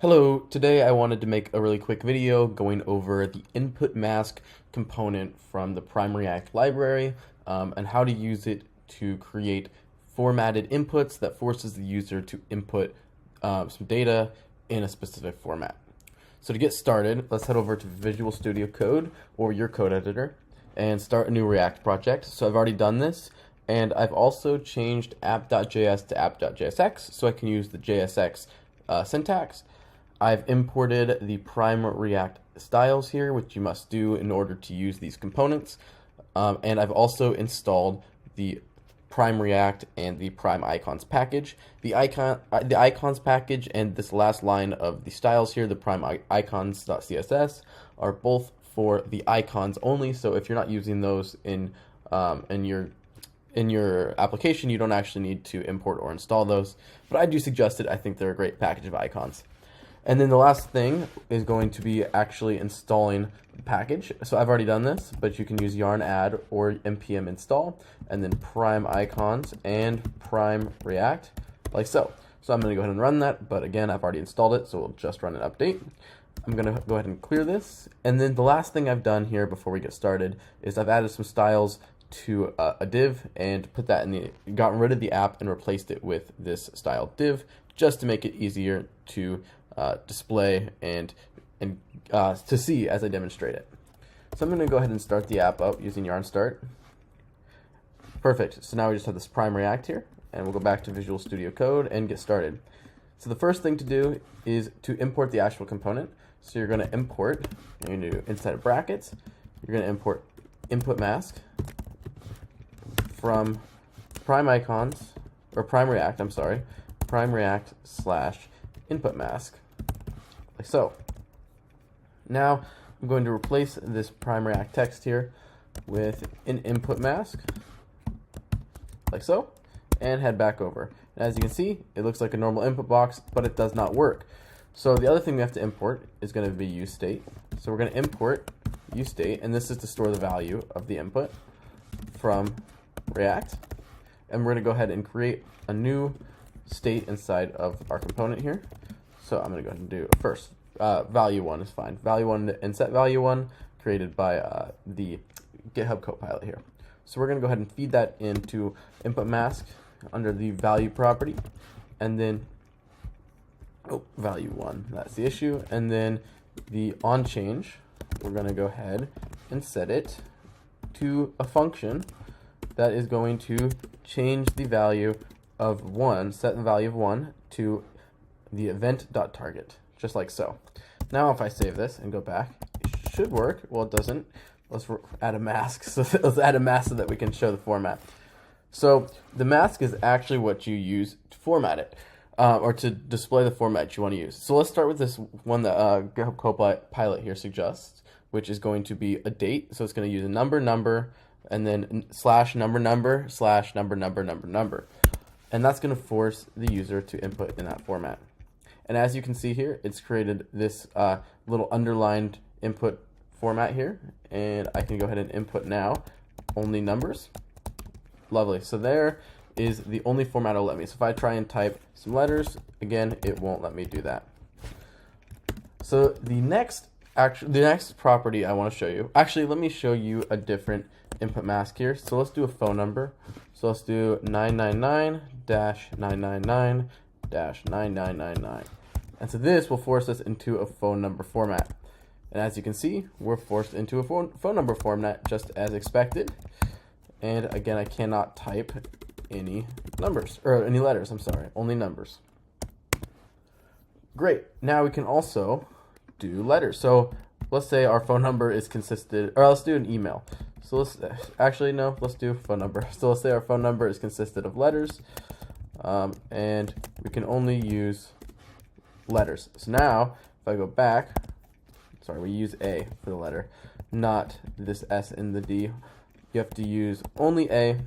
Hello, today I wanted to make a really quick video going over the InputMask component from the PrimeReact library and how to use it to create formatted inputs that forces the user to input some data in a specific format. So to get started, let's head over to Visual Studio Code or your code editor and start a new React project. So I've already done this, and I've also changed app.js to app.jsx so I can use the JSX syntax. I've imported the PrimeReact styles here, which you must do in order to use these components. And I've also installed the PrimeReact and the PrimeIcons package. The icons package and this last line of the styles here, the PrimeIcons.css, are both for the icons only. So if you're not using those in your application, you don't actually need to import or install those. But I do suggest it. I think they're a great package of icons. And then the last thing is going to be actually installing the package. So I've already done this, but you can use yarn add or npm install, and then PrimeIcons and PrimeReact, like so. So I'm going to go ahead and run that, but again, I've already installed it, so we'll just run an update. I'm going to go ahead and clear this. And then the last thing I've done here before we get started is I've added some styles to a div and put that gotten rid of the app and replaced it with this style div, just to make it easier to display and to see as I demonstrate it. So I'm going to go ahead and start the app up using yarn start. Perfect. So now we just have this PrimeReact here, and we'll go back to Visual Studio Code and get started. So the first thing to do is to import the actual component. So you're going to import, you're going to do inside of brackets, you're going to import InputMask from PrimeIcons, or PrimeReact, I'm sorry, PrimeReact/InputMask, like so. Now I'm going to replace this PrimeReact text here with an InputMask, like so, and head back over. And as you can see, it looks like a normal input box, but it does not work. So the other thing we have to import is going to be useState. So we're going to import useState, and this is to store the value of the input from React. And we're going to go ahead and create a new state inside of our component here. So I'm going to go ahead and do first value1 is fine. Value1 and set value1 created by the GitHub Copilot here. So we're going to go ahead and feed that into InputMask under the value property, and then value1, that's the issue. And then the onChange, we're going to go ahead and set it to a function that is going to change the value of 1, set the value of 1 to the event.target, just like so. Now if I save this and go back, it should work. Well, it doesn't. Let's add a mask. So let's add a mask so that we can show the format. So the mask is actually what you use to format it, or to display the format you want to use. So let's start with this one that GitHub Copilot here suggests, which is going to be a date. So it's going to use a number, and then /number/number. And that's going to force the user to input in that format. And as you can see here, it's created this little underlined input format here. And I can go ahead and input now only numbers. Lovely. So there is the only format it'll let me. So if I try and type some letters, again, it won't let me do that. So the next property I want to show you, actually, let me show you a different input mask here. So let's do a phone number. So let's do 999-999-9999. And so this will force us into a phone number format. And as you can see, we're forced into a phone number format just as expected. And again, I cannot type any numbers, or any letters, I'm sorry, only numbers. Great. Now we can also do letters. So let's say our phone number is consisted, or let's do an email. So let's do phone number. So let's say our phone number is consisted of letters, and we can only use letters. So now if I go back, sorry, we use A for the letter, not this S and the D. You have to use only A.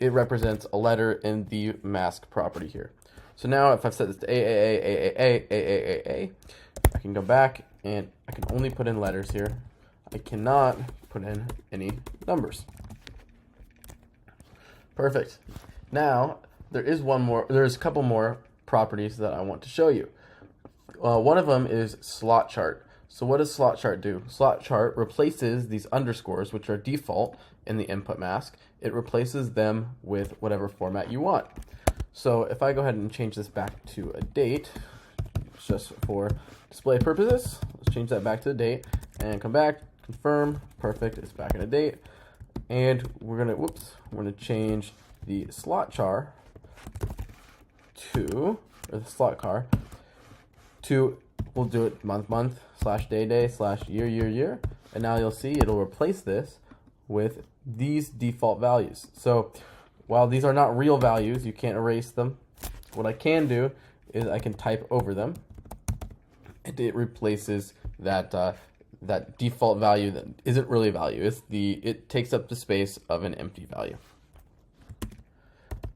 It represents a letter in the mask property here. So now if I've set this to A, I can go back and I can only put in letters here. I cannot put in any numbers. Perfect. Now there's a couple more properties that I want to show you. One of them is slot chart. So what does slot chart do? Slot chart replaces these underscores, which are default in the input mask. It replaces them with whatever format you want. So if I go ahead and change this back to a date, just for display purposes, let's change that back to a date and come back, confirm, perfect, it's back in a date. And we're gonna change the slot char to, or the slot car to, we'll do it month / day / year, and now you'll see it'll replace this with these default values. So while these are not real values, you can't erase them. What I can do is I can type over them, and it replaces that that default value that isn't really a value. It takes up the space of an empty value.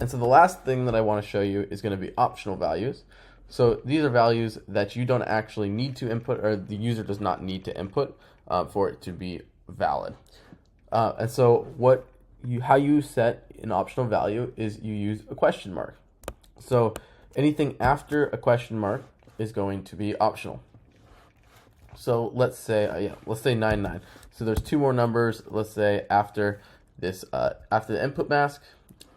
And so the last thing that I want to show you is going to be optional values. So these are values that you don't actually need to input, or the user does not need to input for it to be valid. And so how you set an optional value is you use a question mark. So anything after a question mark is going to be optional. So let's say 99. So there's two more numbers. Let's say after this, after the input mask,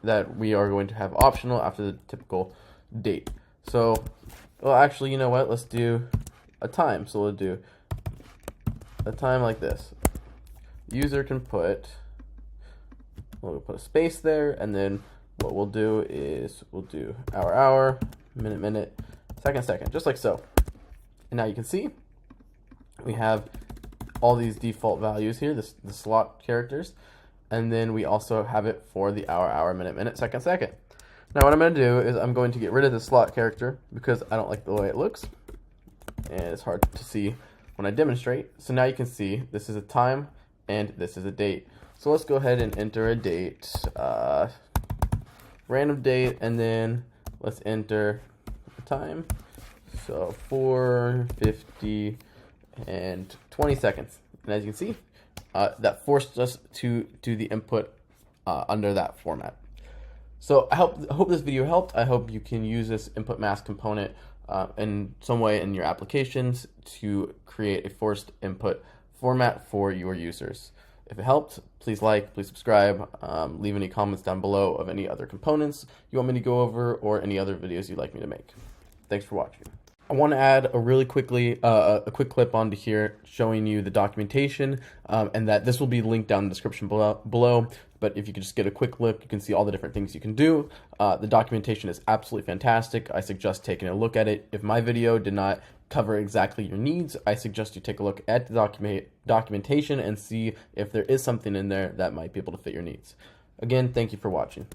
that we are going to have optional after the typical date. So, well, actually, you know what? Let's do a time. So we'll do a time like this. User can we'll put a space there, and then what we'll do is we'll do hour, minute, second, just like so. And now you can see we have all these default values here, the slot characters, and then we also have it for the hour, minute, second. Now what I'm going to do is I'm going to get rid of the slot character because I don't like the way it looks, and it's hard to see when I demonstrate. So now you can see this is a time and this is a date. So let's go ahead and enter a date, random date, and then let's enter a time. So 4:50 and 20 seconds. And as you can see, that forced us to do the input under that format. So I hope this video helped. I hope you can use this input mask component in some way in your applications to create a forced input format for your users. If it helped, please like, please subscribe, leave any comments down below of any other components you want me to go over or any other videos you'd like me to make. Thanks for watching. I want to add a quick clip onto here showing you the documentation, and that this will be linked down in the description below. But if you could just get a quick look, you can see all the different things you can do. The documentation is absolutely fantastic. I suggest taking a look at it. If my video did not cover exactly your needs, I suggest you take a look at the documentation and see if there is something in there that might be able to fit your needs. Again, thank you for watching.